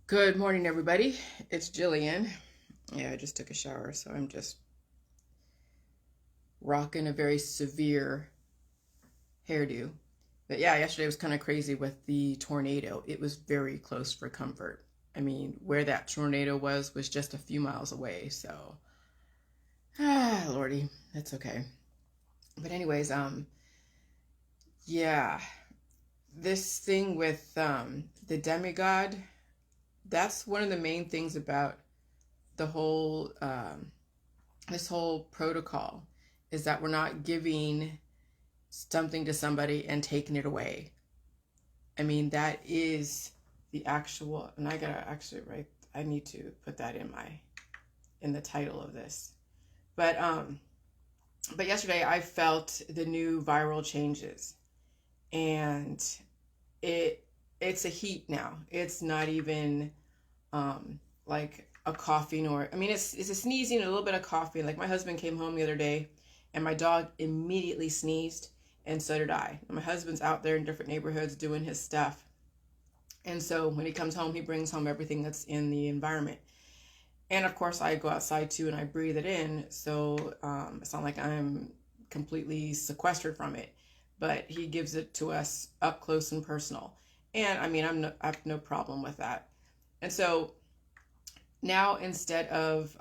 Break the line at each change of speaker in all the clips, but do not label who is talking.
Good morning, everybody. It's Jillian. Yeah, I just took a shower, so I'm just rocking a very severe hairdo. But yeah, yesterday was kind of crazy with the tornado. It was very close for comfort. I mean, where that tornado was just a few miles away. So, Lordy, that's okay. But anyways, yeah, this thing with the demigod, that's one of the main things about the whole this whole protocol is that we're not giving something to somebody and taking it away. I mean, that is the actual, and I gotta actually write, I need to put that in the title of this. But yesterday I felt the new viral changes, and it's a heat now. It's not even like a coughing, or I mean it's a sneezing and a little bit of coughing. Like my husband came home the other day and my dog immediately sneezed, and so did I. My husband's out there in different neighborhoods doing his stuff, and so when he comes home he brings home everything that's in the environment. And of course I go outside too and I breathe it in, so it's not like I'm completely sequestered from it, but he gives it to us up close and personal. And I mean I have no problem with that. And so now, instead of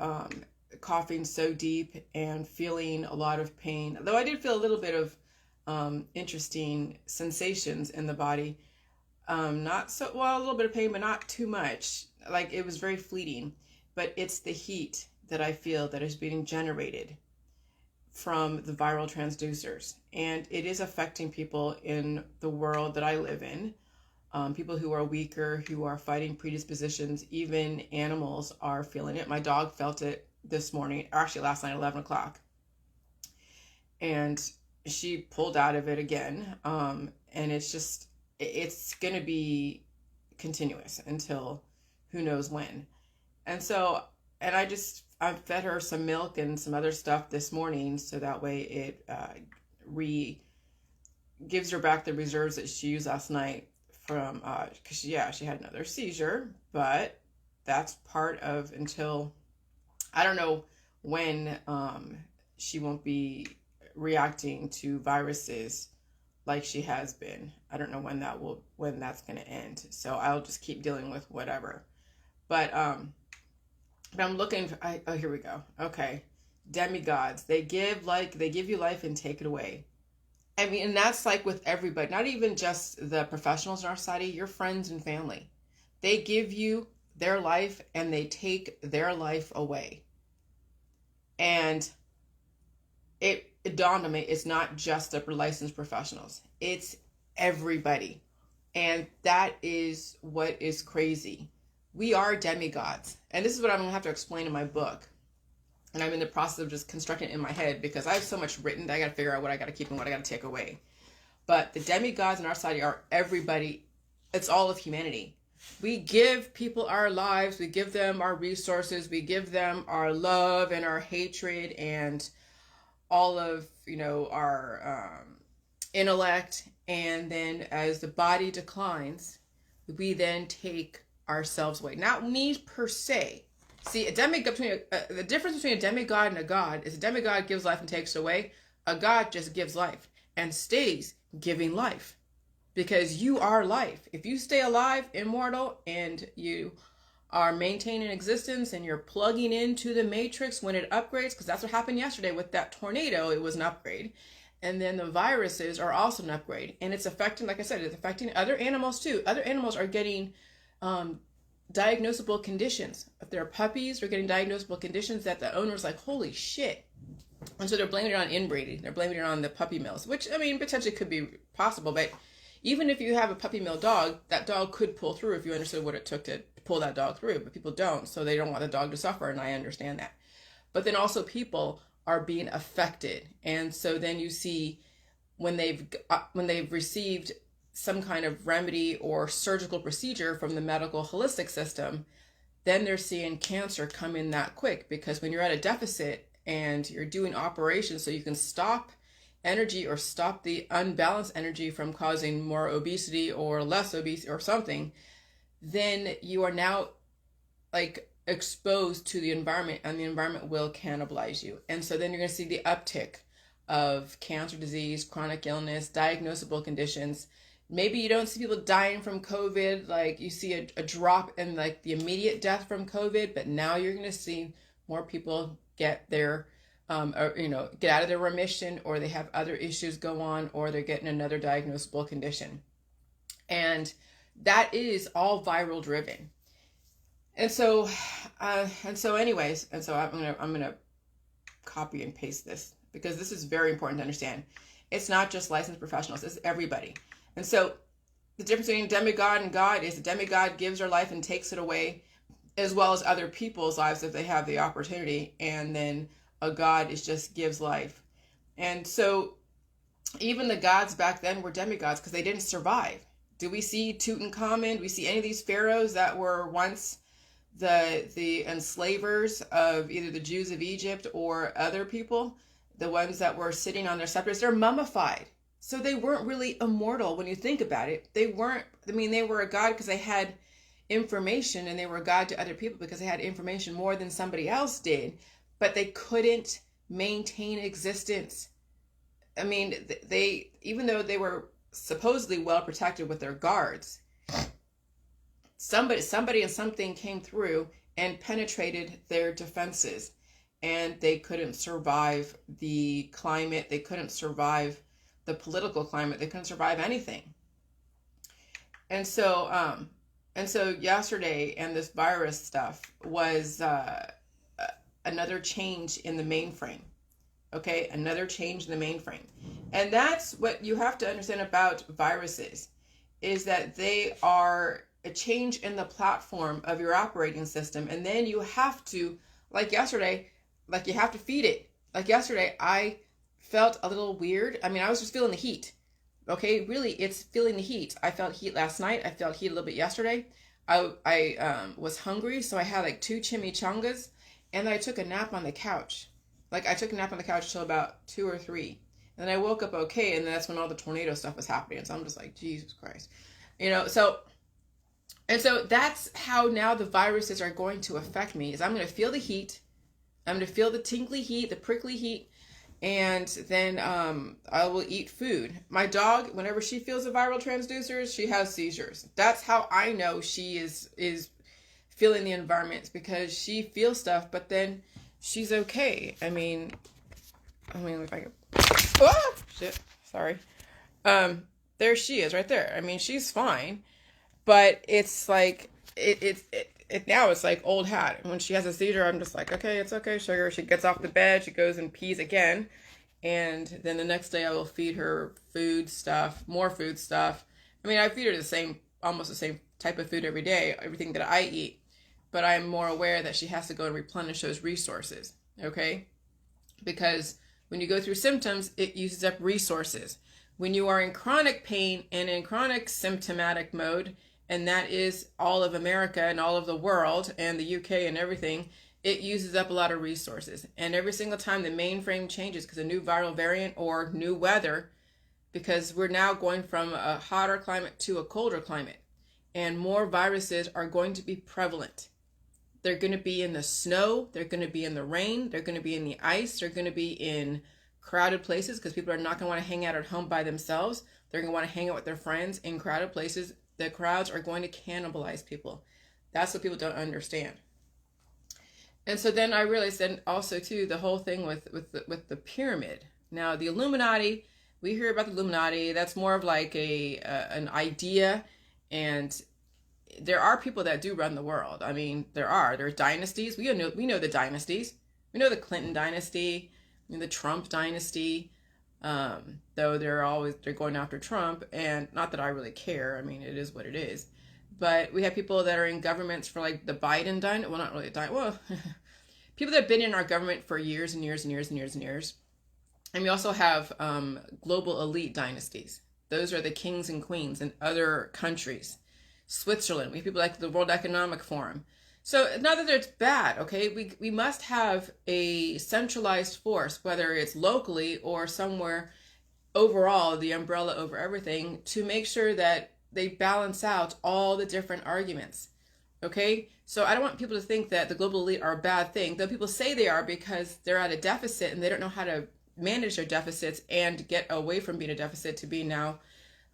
coughing so deep and feeling a lot of pain, though I did feel a little bit of interesting sensations in the body, not so well, a little bit of pain, but not too much. Like it was very fleeting. But it's the heat that I feel that is being generated from the viral transducers, and it is affecting people in the world that I live in. People who are weaker, who are fighting predispositions, even animals are feeling it. My dog felt it this morning, or actually last night, 11 o'clock. And she pulled out of it again. And it's going to be continuous until who knows when. And so, and I fed her some milk and some other stuff this morning, so that way it gives her back the reserves that she used last night from because she had another seizure, but that's part of, until I don't know when she won't be reacting to viruses like she has been. I don't know when that's going to end, so I'll just keep dealing with whatever. But I'm looking for, oh, here we go. Okay, demigods, they give you life and take it away. I mean, and that's like with everybody, not even just the professionals in our society, your friends and family. They give you their life and they take their life away. And it dawned on me, it's not just the licensed professionals, it's everybody. And that is what is crazy. We are demigods. And this is what I'm going to have to explain in my book. And I'm in the process of just constructing it in my head because I have so much written that I got to figure out what I got to keep and what I got to take away. But the demigods in our society are everybody. It's all of humanity. We give people our lives. We give them our resources. We give them our love and our hatred and all of, our intellect. And then as the body declines, we then take ourselves away. Not me per se. See, the difference between a demigod and a god is a demigod gives life and takes it away. A god just gives life and stays giving life, because you are life. If you stay alive, immortal, and you are maintaining existence and you're plugging into the matrix when it upgrades, because that's what happened yesterday with that tornado, it was an upgrade. And then the viruses are also an upgrade. And it's affecting, like I said, it's affecting other animals too. Other animals are getting diagnosable conditions. If they're puppies, they're getting diagnosable conditions that the owner's like, holy shit. And so they're blaming it on inbreeding. They're blaming it on the puppy mills, which, I mean, potentially could be possible. But even if you have a puppy mill dog, that dog could pull through if you understood what it took to pull that dog through. But people don't, so they don't want the dog to suffer, and I understand that. But then also people are being affected. And so then you see when they've received some kind of remedy or surgical procedure from the medical holistic system, then they're seeing cancer come in that quick, because when you're at a deficit and you're doing operations so you can stop energy or stop the unbalanced energy from causing more obesity or less obesity or something, then you are now like exposed to the environment, and the environment will cannibalize you. And so then you're going to see the uptick of cancer disease, chronic illness, diagnosable conditions. Maybe you don't see people dying from COVID, like you see a drop in like the immediate death from COVID, but now you're going to see more people get their or, get out of their remission, or they have other issues go on, or they're getting another diagnosable condition. And that is all viral driven. And so anyways, I'm gonna copy and paste this, because this is very important to understand. It's not just licensed professionals, it's everybody. And so the difference between demigod and God is the demigod gives our life and takes it away, as well as other people's lives if they have the opportunity. And then a God is just gives life. And so even the gods back then were demigods because they didn't survive. Do we see Tutankhamun? Do we see any of these pharaohs that were once the enslavers of either the Jews of Egypt or other people? The ones that were sitting on their scepters, they're mummified. So they weren't really immortal when you think about it. They weren't, they were a god because they had information, and they were a god to other people because they had information more than somebody else did, but they couldn't maintain existence. They, even though they were supposedly well protected with their guards, somebody and something came through and penetrated their defenses, and they couldn't survive the climate. They couldn't survive the political climate. They couldn't survive anything. And so yesterday, and this virus stuff was another change in the mainframe. Okay, another change in the mainframe. And that's what you have to understand about viruses, is that they are a change in the platform of your operating system. And then you have to, like yesterday, you have to feed it. Like yesterday, I felt a little weird. I was just feeling the heat. Okay, really, it's feeling the heat. I felt heat last night. I felt heat a little bit yesterday. I was hungry, so I had like 2 chimichangas, and I took a nap on the couch. Like I took a nap on the couch till about 2 or 3. And then I woke up okay, and that's when all the tornado stuff was happening. So I'm just like, Jesus Christ. So that's how now the viruses are going to affect me, is I'm going to feel the heat. I'm going to feel the tingly heat, the prickly heat, and then I will eat food. My dog, whenever she feels a viral transducer, she has seizures. That's how I know she is feeling the environment, because she feels stuff, but then she's okay. If I could... Oh, shit. Sorry. There she is right there. She's fine, but it's like, now it's like old hat. And when she has a seizure, I'm just like, okay, it's okay, sugar. She gets off the bed, she goes and pees again. And then the next day I will feed her food stuff, more food stuff. I feed her almost the same type of food every day, everything that I eat. But I'm more aware that she has to go and replenish those resources, okay? Because when you go through symptoms, it uses up resources. When you are in chronic pain and in chronic symptomatic mode, and that is all of America and all of the world and the UK and everything, it uses up a lot of resources. And every single time the mainframe changes because a new viral variant or new weather, because we're now going from a hotter climate to a colder climate, and more viruses are going to be prevalent. They're going to be in the snow, they're going to be in the rain, they're going to be in the ice, they're going to be in crowded places, because people are not going to want to hang out at home by themselves. They're going to want to hang out with their friends in crowded places. The crowds are going to cannibalize people. That's what people don't understand. And so then I realized then also too, the whole thing with the pyramid. Now the Illuminati, we hear about the Illuminati. That's more of like an idea, and there are people that do run the world. There's dynasties. We know the dynasties. We know the Clinton dynasty, the Trump dynasty. Though they're going after Trump, and not that I really care. It is what it is. But we have people that are in governments for like the Biden dynasty. Well, not really people that have been in our government for years and years and years and years and years. And we also have global elite dynasties. Those are the kings and queens in other countries. Switzerland, we have people like the World Economic Forum. So not that it's bad, okay? We must have a centralized force, whether it's locally or somewhere overall, the umbrella over everything, to make sure that they balance out all the different arguments. Okay, so I don't want people to think that the global elite are a bad thing, though people say they are because they're at a deficit and they don't know how to manage their deficits and get away from being a deficit to being now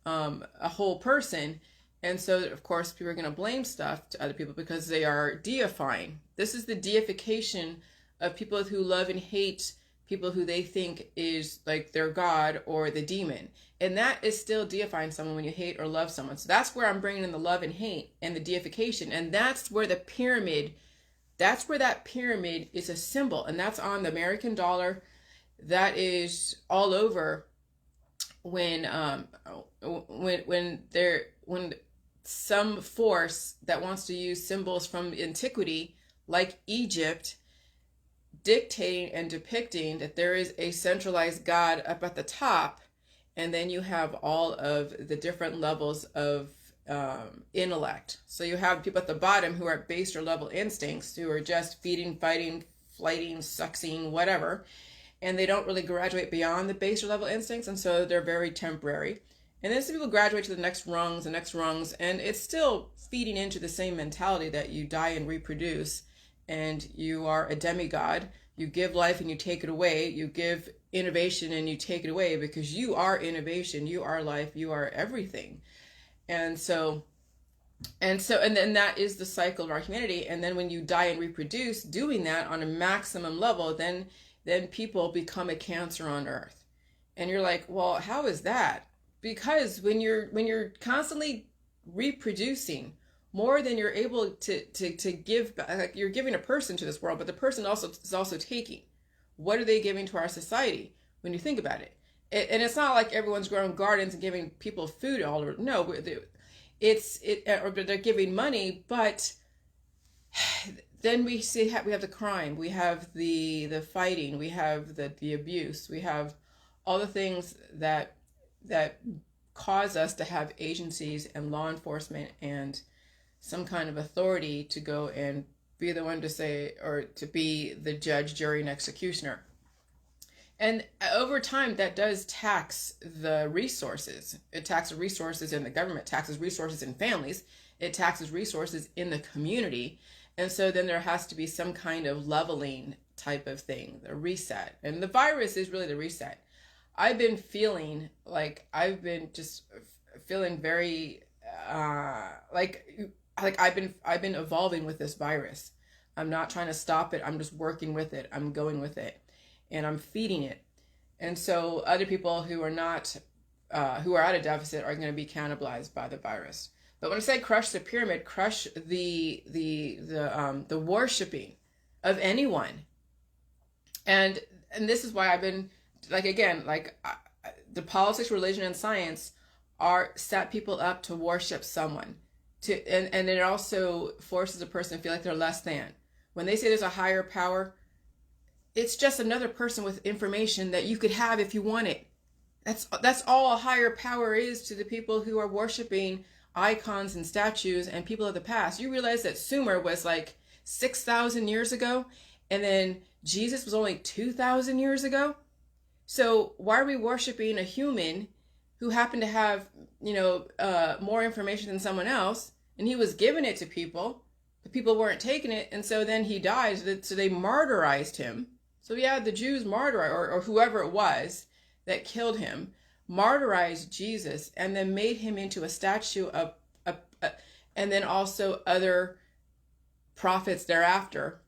a whole person. And so, of course, people are going to blame stuff to other people because they are deifying. This is the deification of people who love and hate people who they think is like their God or the demon. And that is still deifying someone when you hate or love someone. So that's where I'm bringing in the love and hate and the deification. And that's where the pyramid, that's where that pyramid is a symbol. And that's on the American dollar. That is all over when some force that wants to use symbols from antiquity, like Egypt, dictating and depicting that there is a centralized God up at the top, and then you have all of the different levels of intellect. So you have people at the bottom who are at baser level instincts, who are just feeding, fighting, flighting, sucking, whatever, and they don't really graduate beyond the baser level instincts, and so they're very temporary. And then some people graduate to the next rungs, and it's still feeding into the same mentality that you die and reproduce, and you are a demigod. You give life and you take it away. You give innovation and you take it away, because you are innovation, you are life, you are everything. And then that is the cycle of our humanity. And then when you die and reproduce, doing that on a maximum level, then people become a cancer on earth. And you're like, well, how is that? Because when you're constantly reproducing more than you're able to give, like you're giving a person to this world, but the person is also taking. What are they giving to our society when you think about it? And it's not like everyone's growing gardens and giving people food all over. No, or they're giving money, but then we have the crime, we have the fighting, we have the abuse, we have all the things that cause us to have agencies and law enforcement and some kind of authority to go and be the one to say, or to be the judge, jury, and executioner. And over time, that does tax the resources. It taxes resources in the government, taxes resources in families, it taxes resources in the community. And so then there has to be some kind of leveling type of thing, the reset. And the virus is really the reset. I've been feeling just feeling very like I've been evolving with this virus. I'm not trying to stop it. I'm just working with it. I'm going with it, and I'm feeding it. And so other people who are not who are at a deficit are going to be cannibalized by the virus. But when I say crush the pyramid, crush the worshiping of anyone. And this is why I've been the politics, religion, and science are set people up to worship someone. And it also forces a person to feel like they're less than. When they say there's a higher power, it's just another person with information that you could have if you want it. That's all a higher power is to the people who are worshiping icons and statues and people of the past. You realize that Sumer was like 6,000 years ago, and then Jesus was only 2,000 years ago. So why are we worshiping a human who happened to have, more information than someone else, and he was giving it to people, but people weren't taking it, and so then he dies, so they martyrized him. So yeah, the Jews or whoever it was that killed him, martyrized Jesus, and then made him into a statue of, and then also other prophets thereafter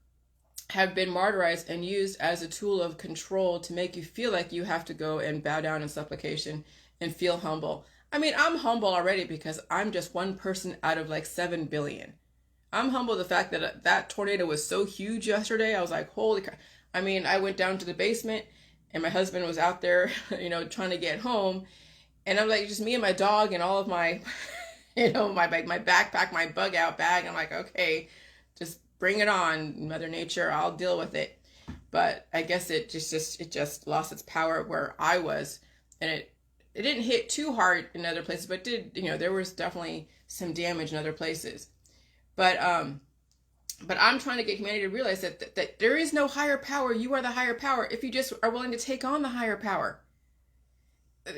have been martyrized and used as a tool of control to make you feel like you have to go and bow down in supplication and feel humble. I mean, I'm humble already because I'm just one person out of like 7 billion. I'm humble the fact that that tornado was so huge yesterday. I was like, holy crap. I mean, I went down to the basement and my husband was out there, trying to get home. And I'm like, just me and my dog and all of my, my backpack, my bug out bag. I'm like, okay, just bring it on, Mother Nature. I'll deal with it. But I guess it just lost its power where I was, and it didn't hit too hard in other places, but there was definitely some damage in other places. But I'm trying to get humanity to realize that there is no higher power. You are the higher power if you just are willing to take on the higher power.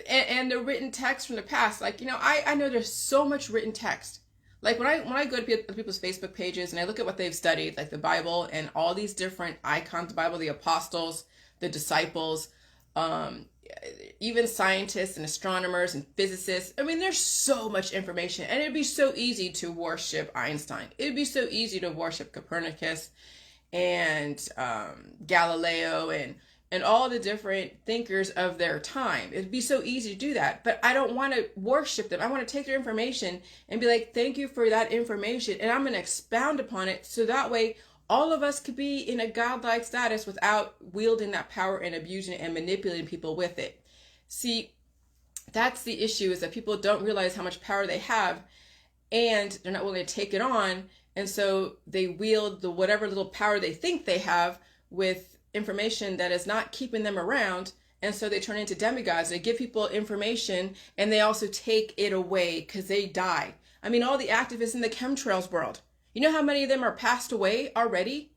and the written text from the past. Like, I know there's so much written text. Like when I go to people's Facebook pages and I look at what they've studied, like the Bible and all these different icons of the Bible, the apostles, the disciples, um, even scientists and astronomers and physicists. I mean, there's so much information, and it'd be so easy to worship Einstein. It'd be so easy to worship Copernicus and Galileo and all the different thinkers of their time. It'd be so easy to do that, but I don't want to worship them. I want to take their information and be like, thank you for that information, and I'm going to expound upon it so that way all of us could be in a godlike status without wielding that power and abusing it and manipulating people with it. See, that's the issue, is that people don't realize how much power they have, and they're not willing to take it on. And so they wield the whatever little power they think they have with information that is not keeping them around. And so they turn into demigods. They give people information and they also take it away because they die. I mean, all the activists in the chemtrails world, you know how many of them are passed away already?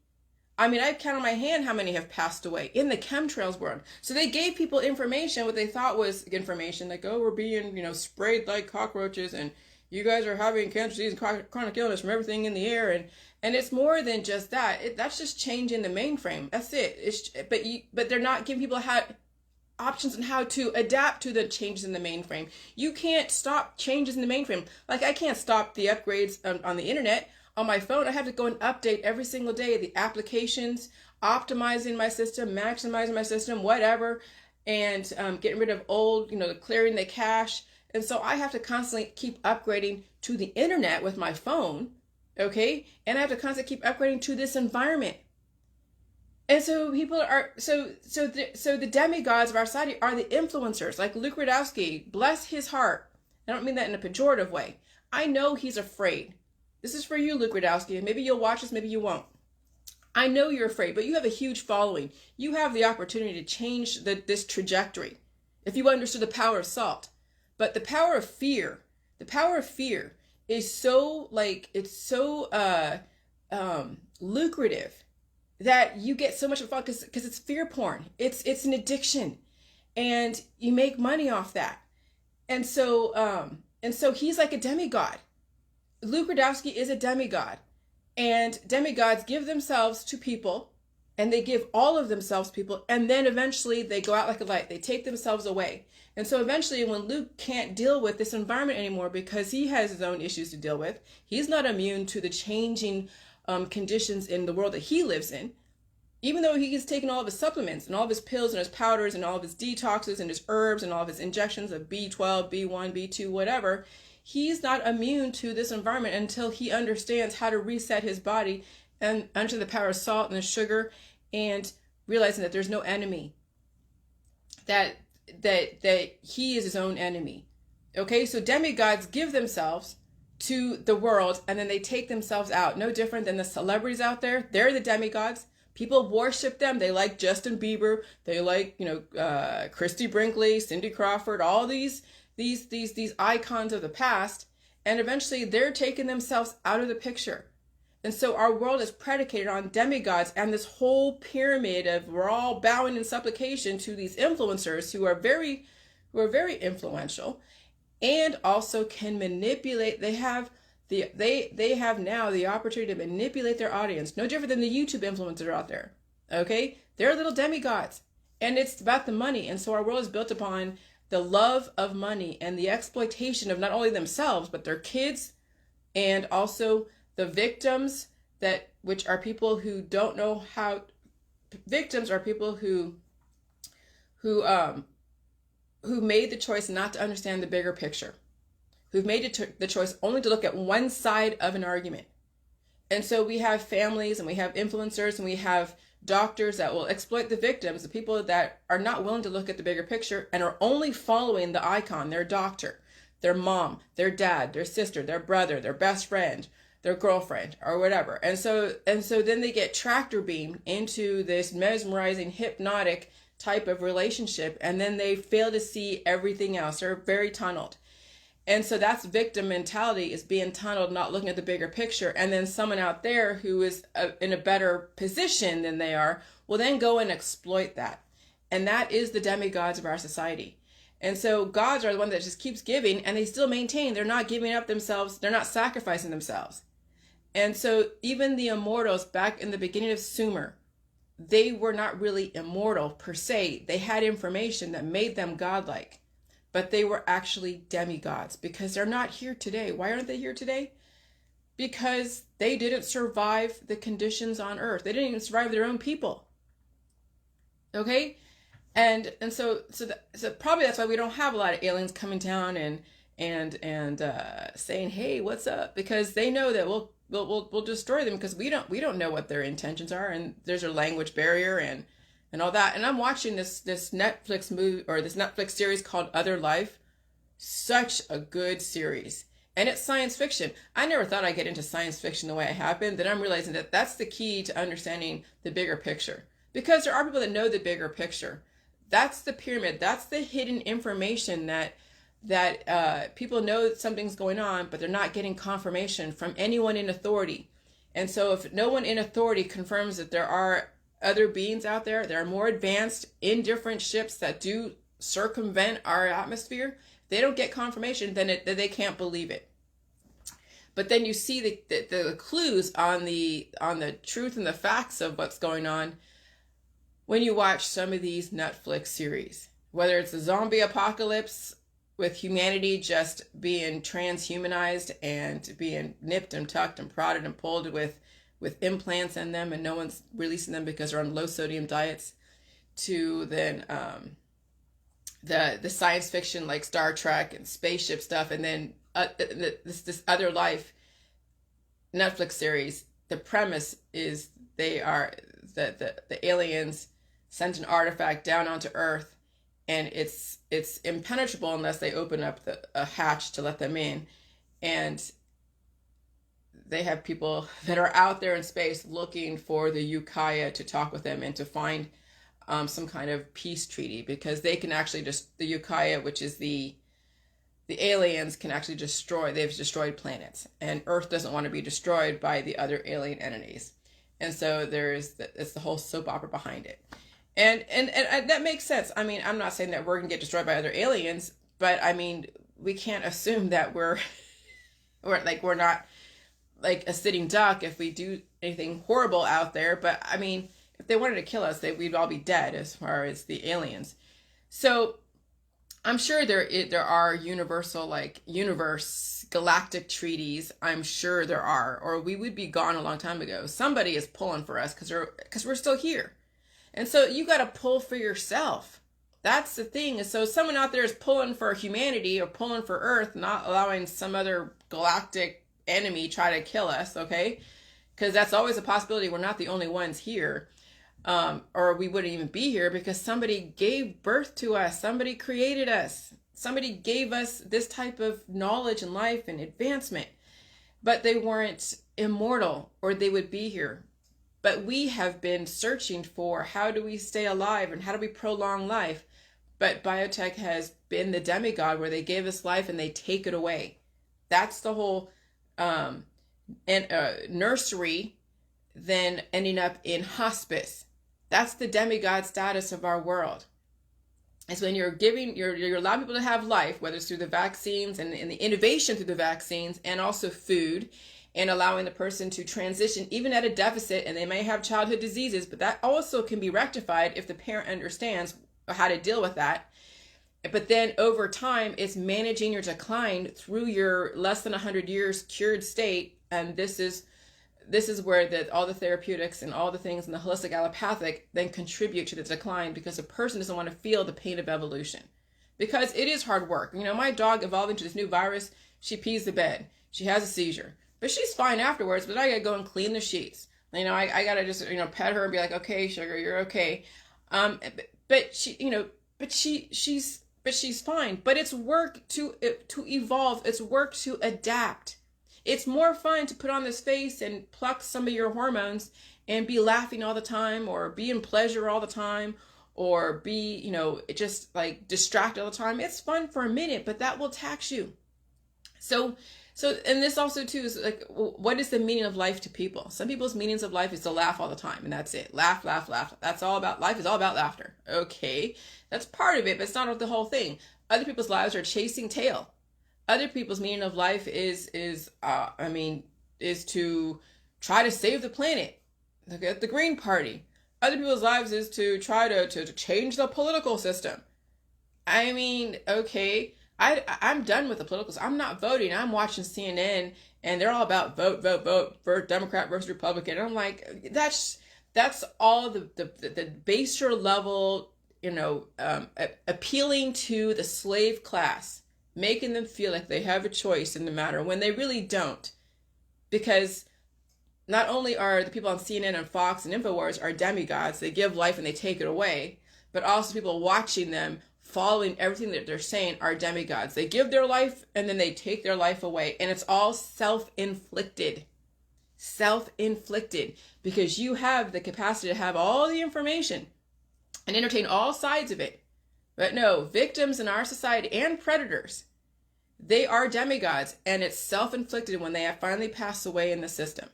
I mean, I count on my hand how many have passed away in the chemtrails world. So they gave people information, what they thought was information, like, oh, we're being, sprayed like cockroaches, and you guys are having cancer disease and chronic illness from everything in the air. And it's more than just that. That's just changing the mainframe. That's it. But they're not giving people options on how to adapt to the changes in the mainframe. You can't stop changes in the mainframe. Like, I can't stop the upgrades on the internet. On my phone, I have to go and update every single day the applications, optimizing my system, maximizing my system, whatever, and getting rid of old, clearing the cache. And so I have to constantly keep upgrading to the internet with my phone, okay? And I have to constantly keep upgrading to this environment. And so people are, so the demigods of our society are the influencers, like Luke Rudkowski, bless his heart. I don't mean that in a pejorative way. I know he's afraid. This is for you, Luke Rudkowski. Maybe you'll watch this, maybe you won't. I know you're afraid, but you have a huge following. You have the opportunity to change this trajectory if you understood the power of salt. But the power of fear is so, it's so lucrative that you get so much fun because it's fear porn. It's an addiction, and you make money off that. And so he's like a demigod. Luke Rudkowski is a demigod, and demigods give themselves to people, and they give all of themselves to people, and then eventually they go out like a light. They take themselves away. And so eventually when Luke can't deal with this environment anymore because he has his own issues to deal with, he's not immune to the changing conditions in the world that he lives in. Even though he has taken all of his supplements and all of his pills and his powders and all of his detoxes and his herbs and all of his injections of B12, B1, B2, whatever, he's not immune to this environment until he understands how to reset his body and under the power of salt and the sugar, and realizing that there's no enemy, that he is his own enemy. Okay, so demigods give themselves to the world and then they take themselves out. No different than the celebrities out there. They're the demigods. People worship them. They like Justin Bieber. They like, Christy Brinkley, Cindy Crawford, all these icons of the past. And eventually they're taking themselves out of the picture. And so our world is predicated on demigods and this whole pyramid of we're all bowing in supplication to these influencers who are very influential and also can manipulate. They have now the opportunity to manipulate their audience. No different than the YouTube influencers out there. Okay? They're little demigods. And it's about the money. And so our world is built upon the love of money and the exploitation of not only themselves, but their kids, and also the victims, which are people who don't know how. Victims are people who made the choice not to understand the bigger picture, who've made the choice only to look at one side of an argument. And so we have families and we have influencers and we have doctors that will exploit the victims, the people that are not willing to look at the bigger picture and are only following the icon, their doctor, their mom, their dad, their sister, their brother, their best friend, their girlfriend, or whatever. And so then they get tractor beamed into this mesmerizing, hypnotic type of relationship, and then they fail to see everything else. They're very tunneled. And so that's victim mentality, is being tunneled, not looking at the bigger picture. And then someone out there who is in a better position than they are will then go and exploit that. And that is the demigods of our society. And so gods are the one that just keeps giving, and they still maintain they're not giving up themselves. They're not sacrificing themselves. And so even the immortals back in the beginning of Sumer, they were not really immortal per se. They had information that made them godlike, but they were actually demigods because they're not here today. Why aren't they here today? Because they didn't survive the conditions on Earth. They didn't even survive their own people. Okay? And so probably that's why we don't have a lot of aliens coming down and saying, "Hey, what's up?" Because they know that we'll destroy them because we don't know what their intentions are, and there's a language barrier and all that. And I'm watching this Netflix movie or this Netflix series called Other Life. Such a good series. And it's science fiction. I never thought I'd get into science fiction the way I have been. Then I'm realizing that that's the key to understanding the bigger picture. Because there are people that know the bigger picture. That's the pyramid. That's the hidden information that people know that something's going on, but they're not getting confirmation from anyone in authority. And so if no one in authority confirms that there are other beings out there that are more advanced in different ships that do circumvent our atmosphere, they don't get confirmation, then they can't believe it. But then you see the clues on the truth and the facts of what's going on when you watch some of these Netflix series. Whether it's a zombie apocalypse with humanity just being transhumanized and being nipped and tucked and prodded and pulled with implants in them and no one's releasing them because they're on low sodium diets, to then the science fiction like Star Trek and spaceship stuff, and then this Other Life Netflix series. The premise is they are the aliens sent an artifact down onto Earth, and it's impenetrable unless they open up a hatch to let them in, and they have people that are out there in space looking for the Ukiah to talk with them and to find some kind of peace treaty, because they can actually just, the Ukiah, which is the aliens, can actually they've destroyed planets, and Earth doesn't want to be destroyed by the other alien entities. And so it's the whole soap opera behind it. And that makes sense. I mean, I'm not saying that we're going to get destroyed by other aliens, but I mean, we can't assume that we're not like a sitting duck if we do anything horrible out there. But I mean, if they wanted to kill us, we'd all be dead as far as the aliens. So I'm sure there are universal, like universe galactic treaties. I'm sure there are, or we would be gone a long time ago. Somebody is pulling for us because we're still here. And so you got to pull for yourself. That's the thing. And so someone out there is pulling for humanity or pulling for Earth, not allowing some other galactic enemy try to kill us, okay? Because that's always a possibility. We're not the only ones here. Or we wouldn't even be here because somebody gave birth to us. Somebody created us. Somebody gave us this type of knowledge and life and advancement. But they weren't immortal, or they would be here. But we have been searching for how do we stay alive and how do we prolong life. But biotech has been the demigod where they gave us life and they take it away. That's the whole nursery then ending up in hospice. That's the demigod status of our world. It's when you're allowing people to have life, whether it's through the vaccines and the innovation through the vaccines, and also food, and allowing the person to transition even at a deficit, and they may have childhood diseases, but that also can be rectified if the parent understands how to deal with that. But then over time, it's managing your decline through your less than 100 years cured state, and this is where all the therapeutics and all the things in the holistic allopathic then contribute to the decline, because a person doesn't want to feel the pain of evolution. Because it is hard work. You know, my dog evolved into this new virus. She pees the bed. She has a seizure. But she's fine afterwards, but I gotta go and clean the sheets. You know, I gotta just, pet her and be like, okay, sugar, you're okay. But she's fine. But it's work to evolve. It's work to adapt. It's more fun to put on this face and pluck some of your hormones and be laughing all the time, or be in pleasure all the time, or be, just like distracted all the time. It's fun for a minute, but that will tax you. So, and this also too is like, what is the meaning of life to people? Some people's meanings of life is to laugh all the time, and that's it. Laugh, laugh, laugh. That's all about life. Is all about laughter. Okay, that's part of it, but it's not the whole thing. Other people's lives are chasing tail. Other people's meaning of life is to try to save the planet. Look at the Green Party. Other people's lives is to try to change the political system. I mean, okay, I'm done with the politicals. I'm not voting. I'm watching CNN, and they're all about vote, vote, vote for Democrat versus Republican. And I'm like, that's all the baser level, appealing to the slave class, making them feel like they have a choice in the matter when they really don't, because not only are the people on CNN and Fox and InfoWars are demigods, they give life and they take it away, but also people watching them, following everything that they're saying, are demigods. They give their life and then they take their life away. And it's all self-inflicted. Self-inflicted. Because you have the capacity to have all the information and entertain all sides of it. But no, victims in our society and predators, they are demigods. And it's self-inflicted when they have finally passed away in the system.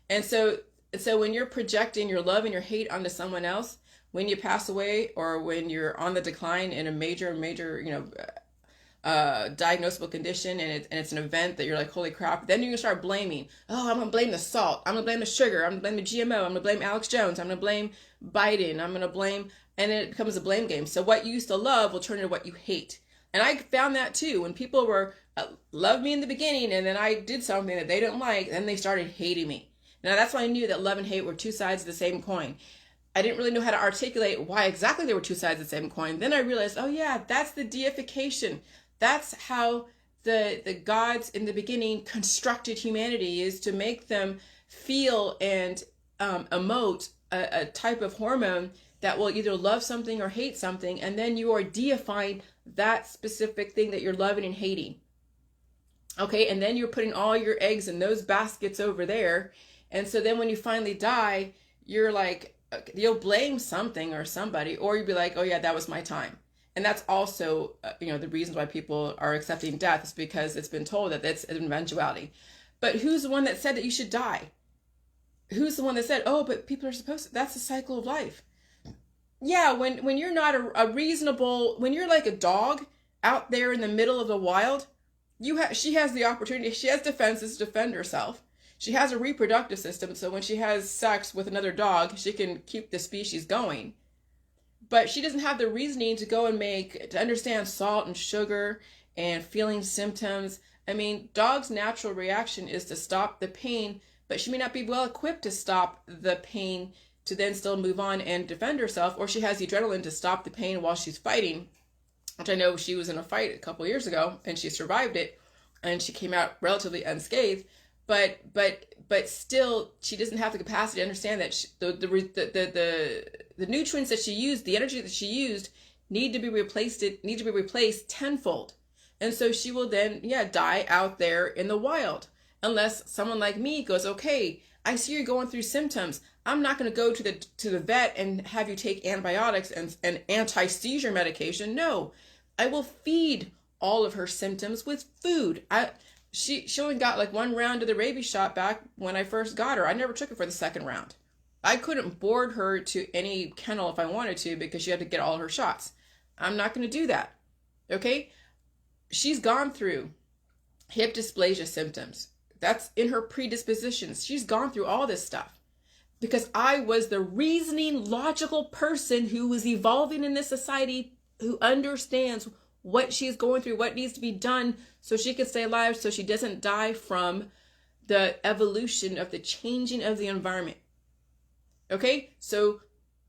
And so when you're projecting your love and your hate onto someone else, when you pass away or when you're on the decline in a major, diagnosable condition, and it's an event that you're like, holy crap, then you can start blaming. Oh, I'm going to blame the salt. I'm going to blame the sugar. I'm going to blame the GMO. I'm going to blame Alex Jones. I'm going to blame Biden. I'm going to blame, and it becomes a blame game. So what you used to love will turn into what you hate. And I found that too. When people were loved me in the beginning, and then I did something that they didn't like, then they started hating me. Now that's why I knew that love and hate were two sides of the same coin. I didn't really know how to articulate why exactly they were two sides of the same coin. Then I realized, oh yeah, that's the deification. That's how the gods in the beginning constructed humanity, is to make them feel and emote a type of hormone that will either love something or hate something, and then you are deifying that specific thing that you're loving and hating. Okay, and then you're putting all your eggs in those baskets over there. And so then when you finally die, you're like, you'll blame something or somebody, or you'll be like, oh yeah, that was my time. And that's also, the reasons why people are accepting death is because it's been told that it's an eventuality. But who's the one that said that you should die? Who's the one that said, oh, but people are supposed to, that's the cycle of life. Yeah, when you're not a reasonable, when you're like a dog out there in the middle of the wild, she has the opportunity, she has defenses to defend herself. She has a reproductive system, so when she has sex with another dog, she can keep the species going. But she doesn't have the reasoning to go and to understand salt and sugar and feeling symptoms. I mean, dog's natural reaction is to stop the pain, but she may not be well equipped to stop the pain to then still move on and defend herself, or she has the adrenaline to stop the pain while she's fighting, which I know she was in a fight a couple years ago and she survived it and she came out relatively unscathed. But still, she doesn't have the capacity to understand that the nutrients that she used, the energy that she used, need to be replaced tenfold, and so she will then die out there in the wild, unless someone like me goes, okay, I see you're going through symptoms. I'm not going to go to the vet and have you take antibiotics and anti-seizure medication. No, I will feed all of her symptoms with food. She only got like one round of the rabies shot back when I first got her. I never took it for the second round. I couldn't board her to any kennel if I wanted to because she had to get all her shots. I'm not going to do that. Okay? She's gone through hip dysplasia symptoms. That's in her predispositions. She's gone through all this stuff because I was the reasoning, logical person who was evolving in this society, who understands what she's going through, what needs to be done so she can stay alive, so she doesn't die from the evolution of the changing of the environment. Okay, so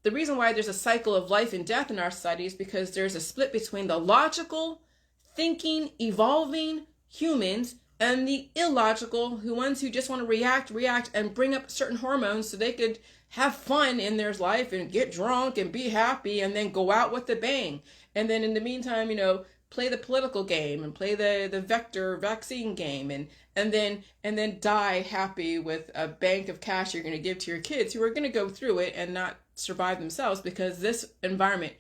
the reason why there's a cycle of life and death in our society is because there's a split between the logical, thinking, evolving humans and the illogical, ones who just want to react, and bring up certain hormones so they could have fun in their life and get drunk and be happy and then go out with a bang. And then in the meantime, play the political game and play the vector vaccine game and then die happy with a bank of cash you're going to give to your kids who are going to go through it and not survive themselves because this environment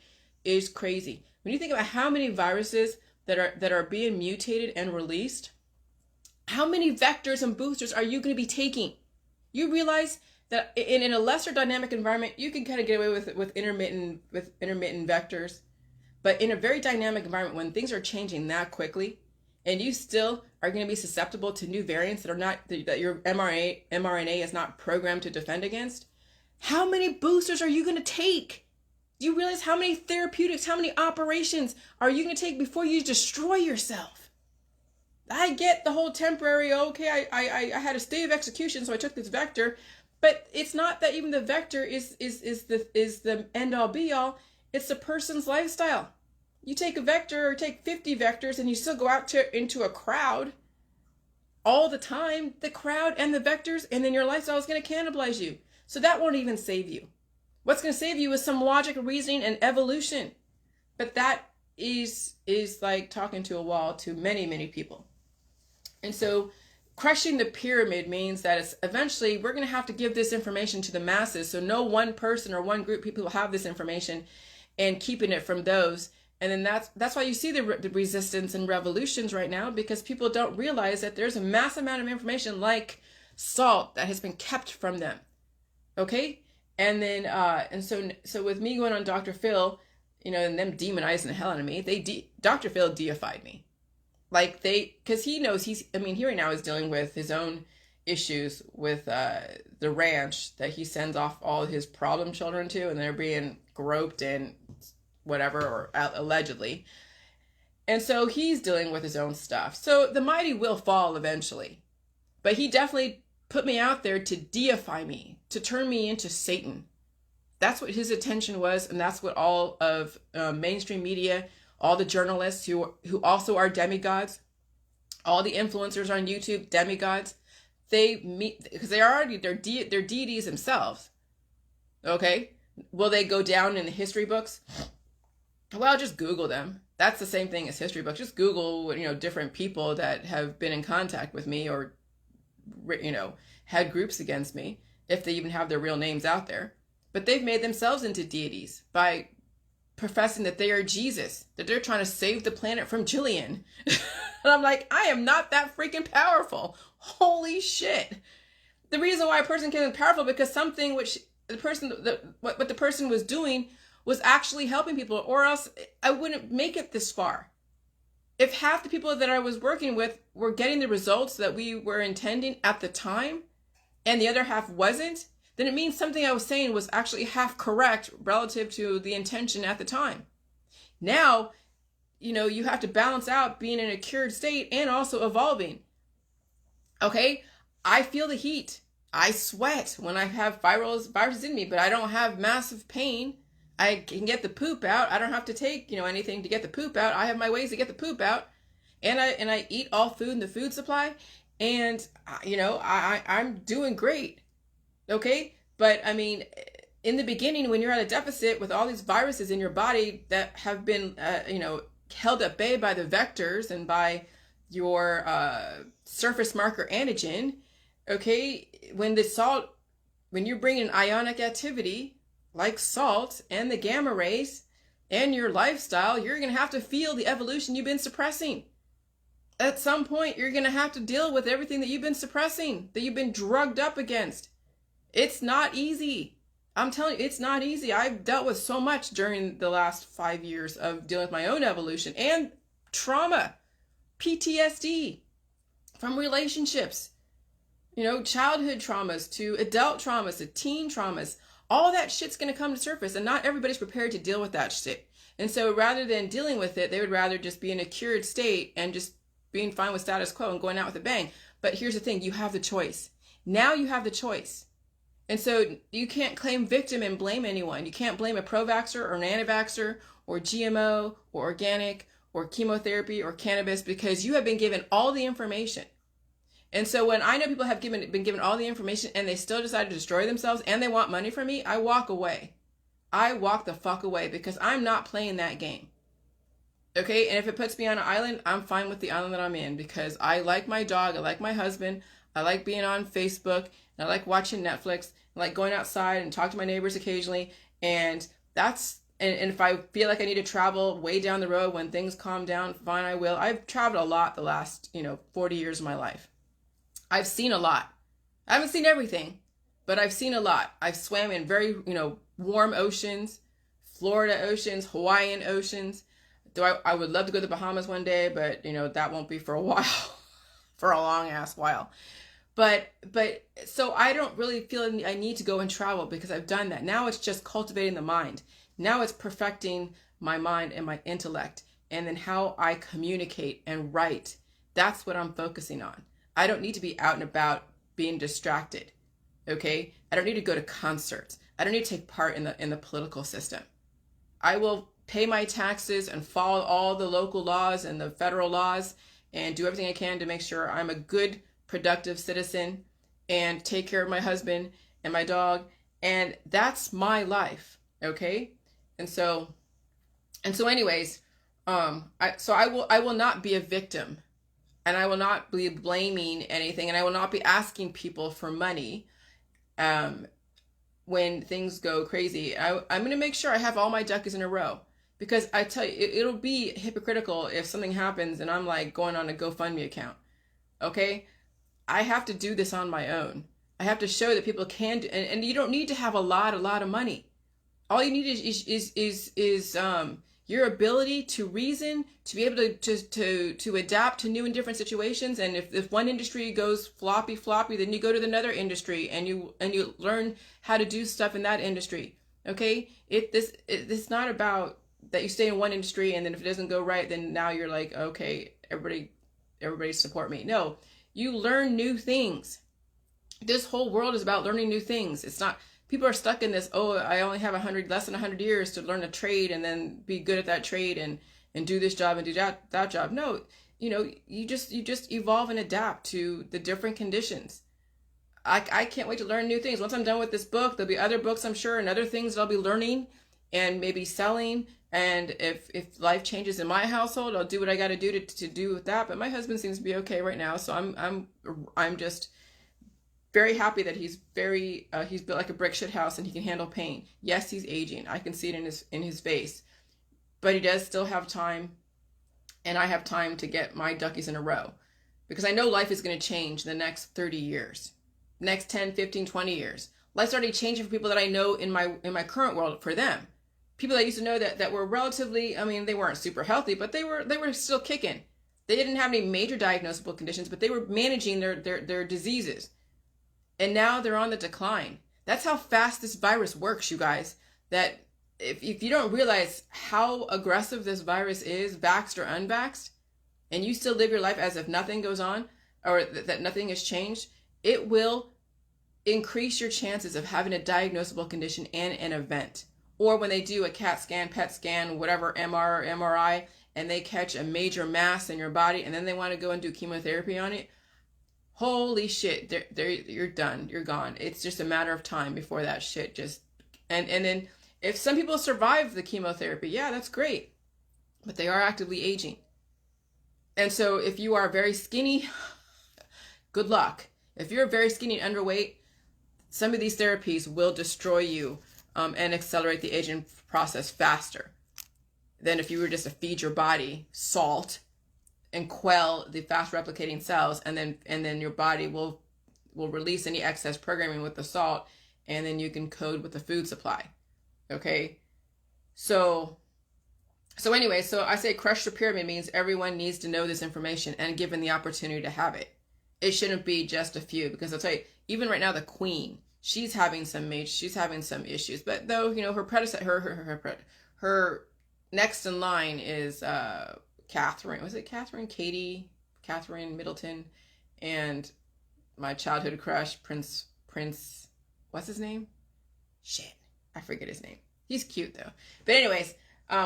is crazy. When you think about how many viruses that are being mutated and released, how many vectors and boosters are you going to be taking? You realize that in a lesser dynamic environment, you can kind of get away with intermittent vectors. But in a very dynamic environment, when things are changing that quickly, and you still are going to be susceptible to new variants that are not, that your mRNA is not programmed to defend against, how many boosters are you going to take? Do you realize how many therapeutics, how many operations are you going to take before you destroy yourself? I get the whole temporary, okay, I had a state of execution, so I took this vector, but it's not that even the vector is the end all be all. It's the person's lifestyle. You take a vector or take 50 vectors and you still go out into a crowd all the time, the crowd and the vectors, and then your lifestyle is going to cannibalize you. So that won't even save you. What's going to save you is some logic, reasoning, and evolution. But that is like talking to a wall to many, many people. And so crushing the pyramid means that it's eventually we're going to have to give this information to the masses. So no one person or one group of people will have this information and keeping it from those. And then that's why you see the resistance and revolutions right now, because people don't realize that there's a massive amount of information like salt that has been kept from them. Okay? And then, so with me going on Dr. Phil, and them demonizing the hell out of me, Dr. Phil deified me. Like because he knows he right now is dealing with his own issues with the ranch that he sends off all his problem children to, and they're being groped and whatever, or allegedly. And so he's dealing with his own stuff. So the mighty will fall eventually. But he definitely put me out there to deify me, to turn me into Satan. That's what his intention was, and that's what all of mainstream media, all the journalists who also are demigods, all the influencers on YouTube, demigods, they meet because they're deities themselves. Okay, will they go down in the history books? Well, just Google them. That's the same thing as history books. Just Google, different people that have been in contact with me or, had groups against me, if they even have their real names out there. But they've made themselves into deities by professing that they are Jesus, that they're trying to save the planet from Jillian. And I'm like, I am not that freaking powerful. Holy shit. The reason why a person can be powerful, because something which what the person was doing was actually helping people, or else I wouldn't make it this far. If half the people that I was working with were getting the results that we were intending at the time, and the other half wasn't, then it means something I was saying was actually half correct relative to the intention at the time. Now, you have to balance out being in a cured state and also evolving. Okay? I feel the heat. I sweat when I have viruses in me, but I don't have massive pain. I can get the poop out. I don't have to take, anything to get the poop out. I have my ways to get the poop out. And I eat all food in the food supply. And, I'm doing great. Okay? But, in the beginning, when you're at a deficit with all these viruses in your body that have been, held at bay by the vectors and by your surface marker antigen, okay, when you're bringing ionic activity, like salt and the gamma rays and your lifestyle, you're going to have to feel the evolution you've been suppressing. At some point, you're going to have to deal with everything that you've been suppressing, that you've been drugged up against. It's not easy. I'm telling you, it's not easy. I've dealt with so much during the last 5 years of dealing with my own evolution and trauma, PTSD from relationships, childhood traumas to adult traumas to teen traumas. All that shit's going to come to surface, and not everybody's prepared to deal with that shit. And so rather than dealing with it, they would rather just be in a cured state and just being fine with status quo and going out with a bang. But here's the thing, you have the choice. Now you have the choice. And so you can't claim victim and blame anyone. You can't blame a pro-vaxxer or an anti-vaxxer or GMO or organic or chemotherapy or cannabis, because you have been given all the information. And so when I know people have been given all the information and they still decide to destroy themselves and they want money from me, I walk away. I walk the fuck away, because I'm not playing that game. Okay? And if it puts me on an island, I'm fine with the island that I'm in, because I like my dog, I like my husband, I like being on Facebook, and I like watching Netflix, I like going outside and talk to my neighbors occasionally. And and if I feel like I need to travel way down the road when things calm down, fine, I will. I've traveled a lot the last, 40 years of my life. I've seen a lot. I haven't seen everything, but I've seen a lot. I've swam in very, warm oceans, Florida oceans, Hawaiian oceans. I would love to go to the Bahamas one day, but that won't be for a while, for a long ass while. But so I don't really feel I need to go and travel because I've done that. Now it's just cultivating the mind. Now it's perfecting my mind and my intellect, and then how I communicate and write. That's what I'm focusing on. I don't need to be out and about being distracted. Okay? I don't need to go to concerts. I don't need to take part in the political system. I will pay my taxes and follow all the local laws and the federal laws and do everything I can to make sure I'm a good, productive citizen and take care of my husband and my dog. And that's my life. Okay? And so anyways, I will not be a victim, and I will not be blaming anything, and I will not be asking people for money when things go crazy. I'm going to make sure I have all my ducks in a row, because I tell you, it'll be hypocritical if something happens and I'm like going on a GoFundMe account. Okay? I have to do this on my own. I have to show that people can do, and you don't need to have a lot of money. All you need is your ability to reason, to be able to adapt to new and different situations. And if one industry goes floppy, then you go to another industry and you learn how to do stuff in that industry. Okay? It's not about that you stay in one industry and then if it doesn't go right, then now you're like, okay, everybody support me. No, you learn new things. This whole world is about learning new things. It's not. People are stuck in this, I only have less than 100 years to learn a trade and then be good at that trade and do this job and do that job. No, you just evolve and adapt to the different conditions. I can't wait to learn new things. Once I'm done with this book, there'll be other books, I'm sure, and other things that I'll be learning and maybe selling. And if life changes in my household, I'll do what I got to do to do with that. But my husband seems to be okay right now. So I'm just very happy that he's built like a brick shit house and he can handle pain. Yes, he's aging. I can see it in his face. But he does still have time, and I have time to get my duckies in a row, because I know life is going to change in the next 30 years, next 10, 15, 20 years. Life's already changing for people that I know in my current world, for them. People I used to know that were relatively, they weren't super healthy, but they were still kicking. They didn't have any major diagnosable conditions, but they were managing their diseases. And now they're on the decline. That's how fast this virus works, you guys. That if you don't realize how aggressive this virus is, vaxxed or unvaxxed, and you still live your life as if nothing goes on, or that nothing has changed, it will increase your chances of having a diagnosable condition and an event. Or when they do a CAT scan, PET scan, whatever, MRI, and they catch a major mass in your body, and then they want to go and do chemotherapy on it. Holy shit, you're done. You're gone. It's just a matter of time before that shit just... And then if some people survive the chemotherapy, yeah, that's great. But they are actively aging. And so if you are very skinny, good luck. If you're very skinny and underweight, some of these therapies will destroy you and accelerate the aging process faster than if you were just to feed your body salt and quell the fast replicating cells, and then your body will release any excess programming with the salt, and then you can code with the food supply. Okay? So anyway, so I say crush the pyramid means everyone needs to know this information and given the opportunity to have it. It shouldn't be just a few, because I'll tell you, even right now the queen, she's having some issues, but though, her predecessor, her next in line is Catherine. Was it Catherine? Catherine Middleton, and my childhood crush, Prince, what's his name? Shit, I forget his name. He's cute though. But anyways,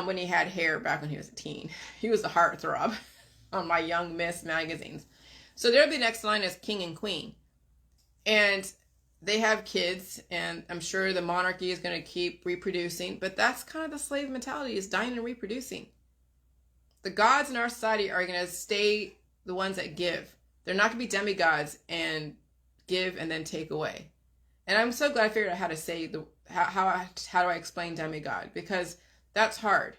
when he had hair back when he was a teen, he was a heartthrob on my Young Miss magazines. So there'll be next line as king and queen. And they have kids, and I'm sure the monarchy is going to keep reproducing, but that's kind of the slave mentality, is dying and reproducing. The gods in our society are going to stay the ones that give. They're not going to be demigods and give and then take away. And I'm so glad I figured out how to say how do I explain demigod, because that's hard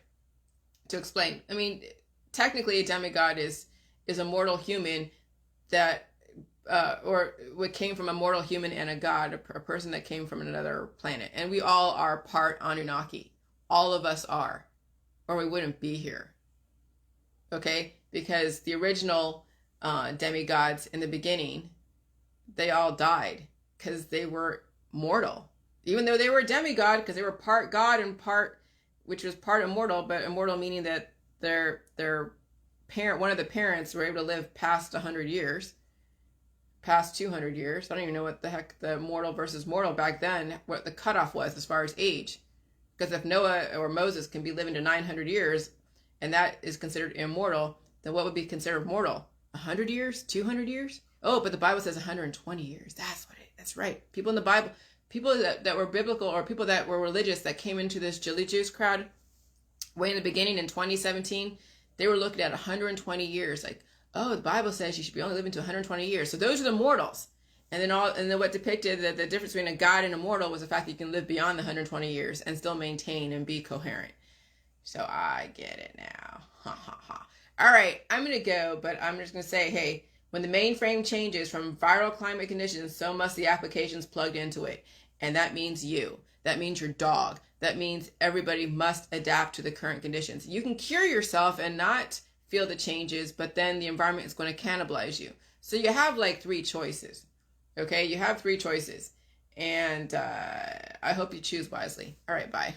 to explain. Technically a demigod is a mortal human that or what came from a mortal human and a god, a person that came from another planet. And we all are part Anunnaki. All of us are, or we wouldn't be here. okay? Because the original demigods in the beginning, they all died because they were mortal. Even though they were a demigod, because they were part god and part, which was part immortal, but immortal meaning that their parent, one of the parents, were able to live past 100 years, past 200 years. I don't even know what the heck the mortal versus mortal back then, what the cutoff was as far as age. Because if Noah or Moses can be living to 900 years, and that is considered immortal, then what would be considered mortal? 100 years? 200 years? Oh, but the Bible says 120 years. That's right. People in the Bible, people that were biblical, or people that were religious that came into this Jilly Juice crowd way in the beginning in 2017, they were looking at 120 years. Like, oh, the Bible says you should be only living to 120 years. So those are the mortals. And then what depicted the difference between a god and a mortal was the fact that you can live beyond the 120 years and still maintain and be coherent. So I get it now. Ha ha ha. All right, I'm going to go, but I'm just going to say, hey, when the mainframe changes from viral climate conditions, so must the applications plugged into it. And that means you. That means your dog. That means everybody must adapt to the current conditions. You can cure yourself and not feel the changes, but then the environment is going to cannibalize you. So you have like 3 choices. Okay, you have 3 choices. And I hope you choose wisely. All right, bye.